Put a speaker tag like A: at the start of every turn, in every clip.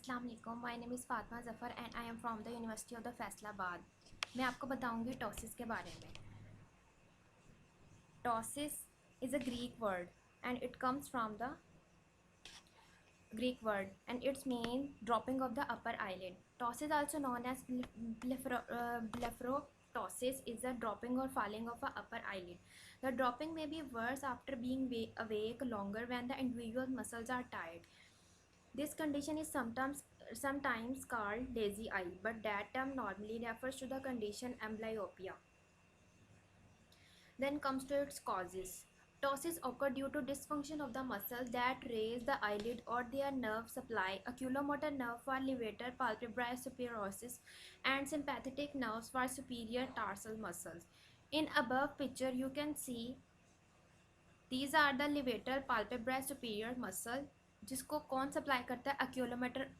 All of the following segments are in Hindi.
A: अस्सलाम वालेकुम, my name is Fatima Zafar and I am from the university of the Faisalabad. मैं आपको बताऊंगी टॉसिस के बारे में। Ptosis is a Greek word and it comes from the Greek word and its mean dropping of the upper eyelid. Ptosis, also known as blepharoptosis, is the dropping or falling of the upper eyelid. The dropping may be worse after being awake longer when the individual muscles are tired. This condition is sometimes called lazy eye, but that term normally refers to the condition amblyopia. Then comes to its causes. Ptosis occur due to dysfunction of the muscles that raise the eyelid or their nerve supply, oculomotor nerve for levator palpebrae superioris, and sympathetic nerves for superior tarsal muscles. In above picture, you can see these are the levator palpebrae superior muscle, जिसको कौन सप्लाई करता है?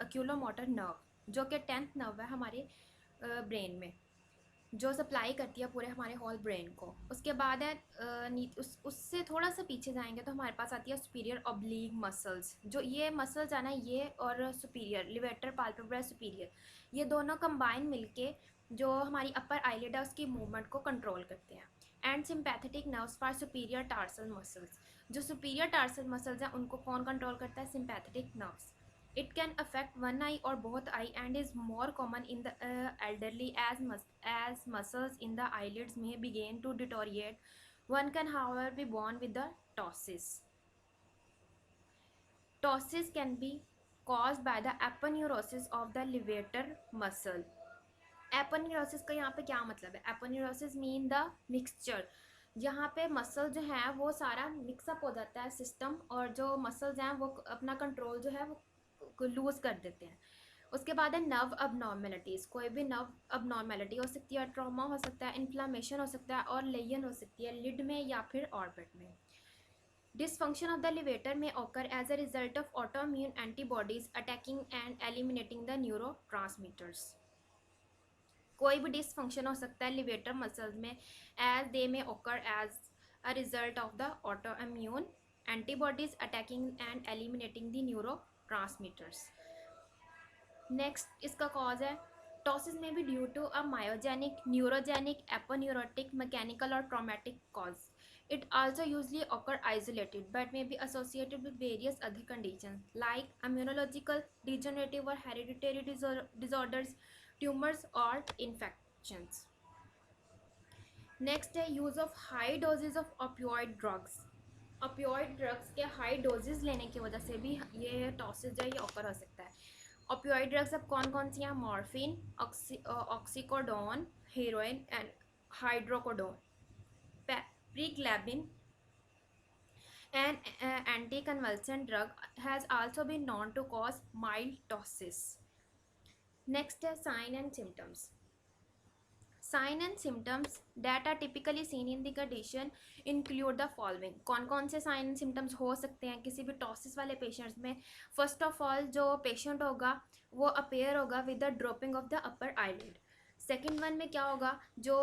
A: अक्यूलोमोटर नर्व, जो कि 10th नर्व है हमारे ब्रेन में, जो सप्लाई करती है पूरे हमारे होल ब्रेन को। उसके बाद है उससे थोड़ा सा पीछे जाएंगे तो हमारे पास आती है सुपीरियर ऑब्लीक मसल्स। जो ये मसल्स है ना, ये और सुपीरियर लिवेटर पाल्पेब्रा सुपीरियर, ये दोनों कंबाइन मिलके जो हमारी अपर आईलिड है उसकी मूवमेंट को कंट्रोल करते हैं। And sympathetic nerves for superior tarsal muscles, जो सुपीरियर टार्सल मसल्स हैं उनको कौन कंट्रोल करता है? Sympathetic nerves. It can affect one eye or both eye and is more common in the elderly as muscles in the eyelids may begin to deteriorate. One can, however, be born with the ptosis. Ptosis can be caused by the aponeurosis of the levator muscle. Aponeurosis का यहाँ पे क्या मतलब है? एपोन्यूरोसिस मीन द मिक्सचर, यहाँ पे मसल जो है वो सारा मिक्सअप हो जाता है सिस्टम, और जो मसल्स हैं वो अपना कंट्रोल जो है वो लूज़ कर देते हैं। उसके बाद है नर्व अबनॉर्मेलिटीज़। कोई भी नर्व अबनॉर्मेलिटी हो सकती है, ट्रॉमा हो सकता है, इन्फ्लामेशन हो सकता है, और लेयन हो सकती है लिड में या फिर ऑर्बिट में। Dysfunction of the levator may occur as a result of autoimmune antibodies attacking and eliminating the neurotransmitters. कोई भी डिसफंक्शन हो सकता है लिवेटर मसल्स में, as they may occur as a result of the autoimmune antibodies attacking and eliminating the neurotransmitters. Next इसका कॉज है टॉसिस में भी due to a myogenic, neurogenic, aponeurotic, mechanical और traumatic cause. It also usually occur isolated but may be associated with various other conditions like immunological, degenerative or hereditary disorders, tumors or infections. Next है use of high doses of opioid drugs. opioid drugs के high doses लेने की वजह से भी ये टॉसिस जो है ये occur हो सकता है. opioid drugs अब कौन कौन सी हैं? Morphine, oxycodone, heroin and hydrocodone, pregabalin. An anticonvulsant drug has also been known to cause mild ptosis. Next is sign and symptoms. Sign and symptoms that are typically seen in the condition include the following. कौन कौन से sign and symptoms हो सकते हैं किसी भी टॉसिस वाले पेशेंट्स में? फर्स्ट ऑफ ऑल जो पेशेंट होगा वो अपेयर होगा with the dropping of the upper eyelid. Second one में क्या होगा? जो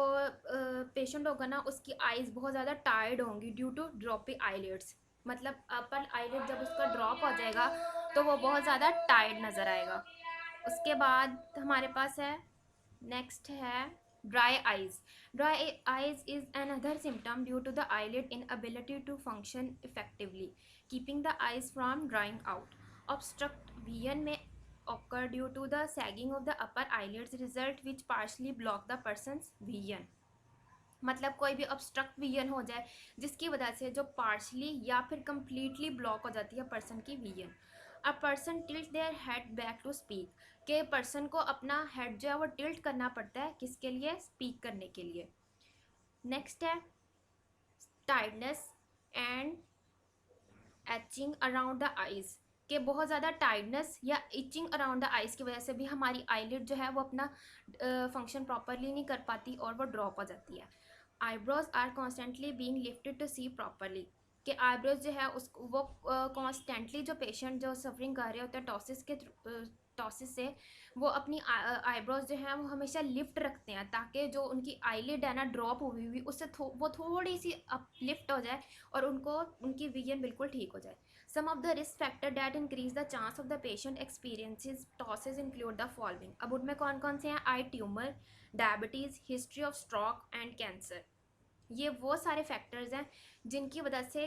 A: पेशेंट होगा ना उसकी आइज़ बहुत ज़्यादा टायर्ड होंगी ड्यू टू ड्रॉपिंग आईलिड्स, मतलब अपर आईलिड जब उसका ड्रॉप हो जाएगा तो वो बहुत ज़्यादा टायर्ड नज़र आएगा. उसके बाद हमारे पास है नेक्स्ट है dry eyes. Dry eyes is another symptom due to the eyelid inability to function effectively, keeping the eyes from drying out. Obstruct vision may occur due to the sagging of the upper eyelids, result which partially block the person's vision. मतलब कोई भी ऑब्स्ट्रक्ट विजन हो जाए जिसकी वजह से जो पार्शली या फिर कम्प्लीटली ब्लॉक हो जाती है पर्सन की vision. A person tilt their head back to speak, के पर्सन को अपना हेड जो है वो टिल्ट करना पड़ता है किसके लिए? स्पीक करने के लिए. नेक्स्ट है tiredness and etching around the eyes, के बहुत ज़्यादा टायर्डनेस या इचिंग अराउंड द आइज़ की वजह से भी हमारी आईलिड जो है वो अपना फंक्शन प्रॉपरली नहीं कर पाती और वो ड्रॉप हो जाती है. Eyebrows are constantly being lifted to see properly, कि आईब्रोज जो है उस वो कॉन्स्टेंटली जो पेशेंट जो सफरिंग कर रहे होते हैं टॉसिस से वो अपनी आईब्रोज जो है वो हमेशा लिफ्ट रखते हैं ताकि जो उनकी आईलिड है ना ड्रॉप हुई हुई उससे वो थोड़ी सी अप लिफ्ट हो जाए और उनको उनकी विजन बिल्कुल ठीक हो जाए. Some of the risk factor that increase the chance of the patient experiences ptosis include the following. अब उनमें कौन कौन से हैं? Eye tumour, diabetes, history of stroke and cancer. ये वो सारे फैक्टर्स हैं जिनकी वजह से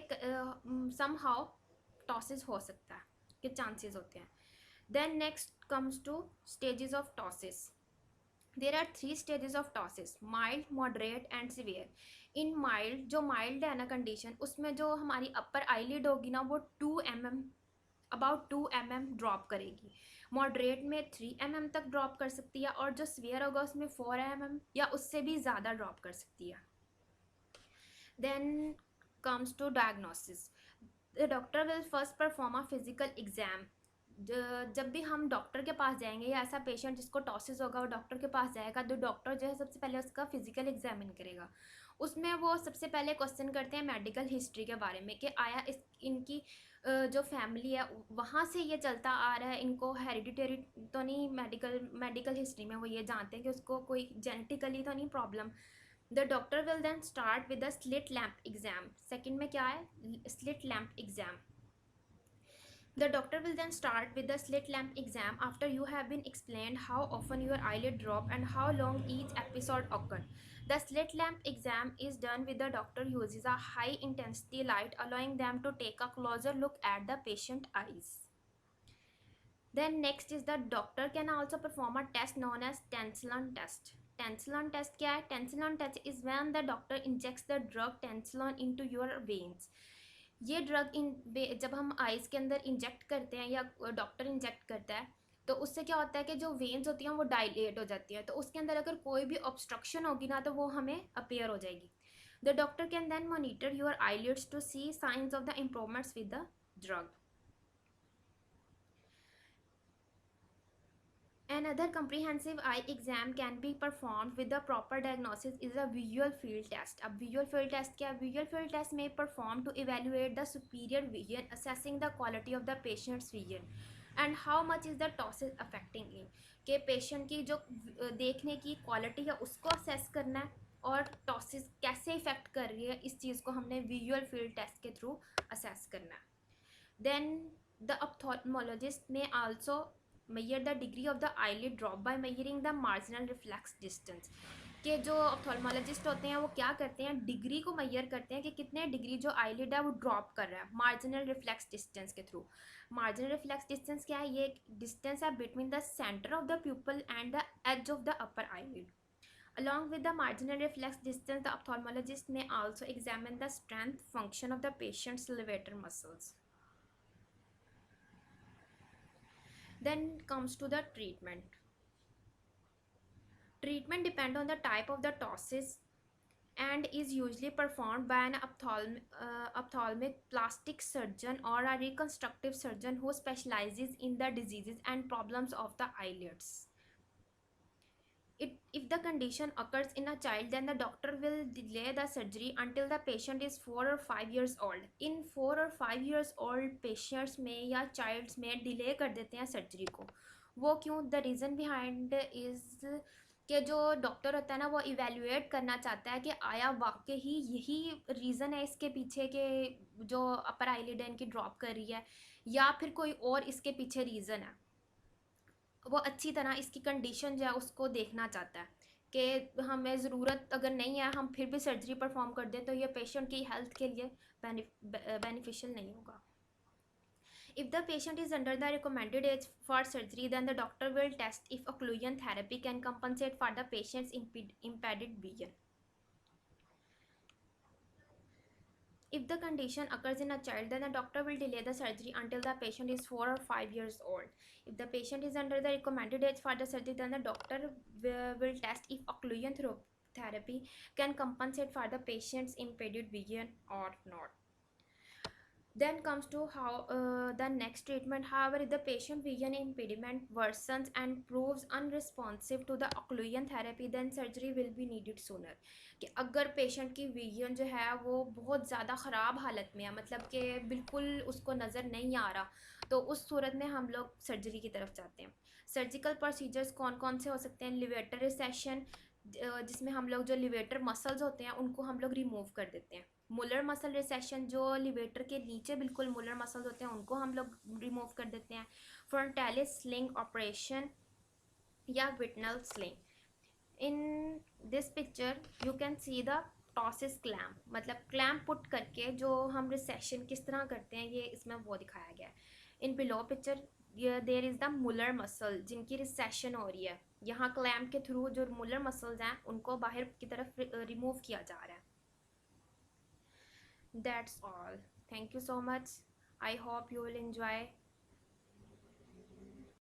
A: समहाउ टॉसिस हो सकता है, के चांसेस होते हैं. Then next comes to stages of ptosis. There are 3 stages of ptosis: mild, moderate and severe. In mild, जो माइल्ड है ना कंडीशन, उसमें जो हमारी अपर आईलिड होगी ना वो 2 mm, अबाउट 2 mm ड्रॉप करेगी. मॉडरेट में 3 mm तक ड्रॉप कर सकती है, और जो सीवियर होगा उसमें 4 mm या उससे भी ज़्यादा ड्रॉप कर सकती है. Then comes to diagnosis. The doctor will first perform a physical exam. जब भी हम डॉक्टर के पास जाएंगे या ऐसा पेशेंट जिसको टॉसिस होगा वो डॉक्टर के पास जाएगा, तो डॉक्टर जो है सबसे पहले उसका फिजिकल एग्जामिन करेगा. उसमें वो सबसे पहले क्वेश्चन करते हैं मेडिकल हिस्ट्री के बारे में कि आया इनकी जो फैमिली है वहाँ से ये चलता आ रहा है, इनको हेरिडिटरी तो नहीं, मेडिकल हिस्ट्री में वो ये जानते हैं कि उसको कोई जेनेटिकली तो नहीं problem. The doctor will then start with the slit lamp exam. Second में क्या है? Slit lamp exam. The doctor will then start with the slit lamp exam after you have been explained how often your eyelid drop and how long each episode occur. The slit lamp exam is done with the doctor uses a high intensity light, allowing them to take a closer look at the patient eyes. Then next is the doctor can also perform a test known as Tensilon test. Tensilon test क्या है? Tensilon test is when the doctor injects the drug Tensilon into your veins. ये ड्रग जब हम आइज़ के अंदर इंजेक्ट करते हैं या डॉक्टर इंजेक्ट करता है तो उससे क्या होता है कि जो वेन्स होती हैं वो डायलेट हो जाती हैं, तो उसके अंदर अगर कोई भी ऑब्स्ट्रक्शन होगी ना तो वो हमें अपीयर हो जाएगी. The doctor can then monitor your eyelids to see signs of the improvements with the drug. Another comprehensive eye exam can be performed with the proper diagnosis is a visual field test. अब visual field test क्या है? Visual field test may perform to evaluate the superior vision, assessing the quality of the patient's vision and how much is the ptosis affecting it. कि patient की जो देखने की क्वालिटी है उसको assess करना है और टॉसिस कैसे इफेक्ट कर रही है इस चीज़ को हमने विजुअल फील्ड टेस्ट के थ्रू असेस करना है. देन द ऑप्थेल्मोलॉजिस्ट में also measure the degree of the eyelid drop by measuring the marginal reflex distance. के जो ऑप्थेल्मोलॉजिस्ट होते हैं वो क्या करते हैं? डिग्री को मेजर करते हैं कि कितने डिग्री जो आईलिड है वो ड्रॉप कर रहा है मार्जिनल रिफ्लेक्स डिस्टेंस के थ्रू. मार्जिनल रिफ्लेक्स डिस्टेंस क्या है? ये डिस्टेंस है between the centre of the pupil and the edge of the upper eyelid. Along with the marginal reflex distance, the ophthalmologist may also examine the strength function of the patient's levator muscles. Then comes to the treatment. Treatment depends on the type of the ptosis and is usually performed by an ophthalmic plastic surgeon or a reconstructive surgeon who specializes in the diseases and problems of the eyelids. If the condition occurs in a child, then the doctor will delay the surgery until the patient is 4 or 5 years old. In 4 or 5 years old patients में या childs में delay कर देते हैं surgery को. वो क्यों? The reason behind is कि जो डॉक्टर होता है ना वो इवेल्युएट करना चाहता है कि आया वाकई ही यही रीज़न है इसके पीछे के जो अपर आईलिड इनकी ड्रॉप कर रही है या फिर कोई और इसके पीछे रीज़न है. वो अच्छी तरह इसकी कंडीशन जो है उसको देखना चाहता है कि हमें ज़रूरत अगर नहीं है हम फिर भी सर्जरी परफॉर्म कर दें तो ये पेशेंट की हेल्थ के लिए बेनिफिशियल नहीं होगा. If the patient is under the recommended age for surgery, then the doctor will test if occlusion therapy can compensate for the patient's impeded vision. If the condition occurs in a child, then the doctor will delay the surgery until the patient is 4 or 5 years old. If the patient is under the recommended age for the surgery, then the doctor will test if occlusion therapy can compensate for the patient's impeded vision or not. Then comes to how the next treatment. However, if the patient vision impediment worsens and proves unresponsive to the occlusion therapy, then surgery will be needed sooner. कि अगर पेशेंट की विजन जो है वो बहुत ज़्यादा ख़राब हालत में है, मतलब कि बिल्कुल उसको नज़र नहीं आ रहा, तो उस सूरत में हम लोग सर्जरी की तरफ जाते हैं. सर्जिकल प्रोसीजर्स कौन कौन से हो सकते हैं? लिवेटर रिसेक्शन, जिसमें हम लोग जो लिवेटर मसल्स होते हैं उनको हम लोग रिमूव कर देते हैं. मुलर मसल रिसेशन, जो लिवेटर के नीचे बिल्कुल मुलर मसल्स होते हैं उनको हम लोग रिमूव कर देते हैं। फ्रंटालिस स्लिंग ऑपरेशन या Whitnall sling. In this picture you can see the ptosis clamp, मतलब क्लैम्प पुट करके जो हम रिसेशन किस तरह करते हैं, ये इसमें वो दिखाया गया है। In below picture there is the Muller muscle जिनकी रिसेशन हो रही है, यहाँ क्लैम्प के थ्रू जो मुलर मसल्स हैं उनको बाहर की तरफ रिमूव किया जा रहा है। That's all, thank you so much, I hope you will enjoy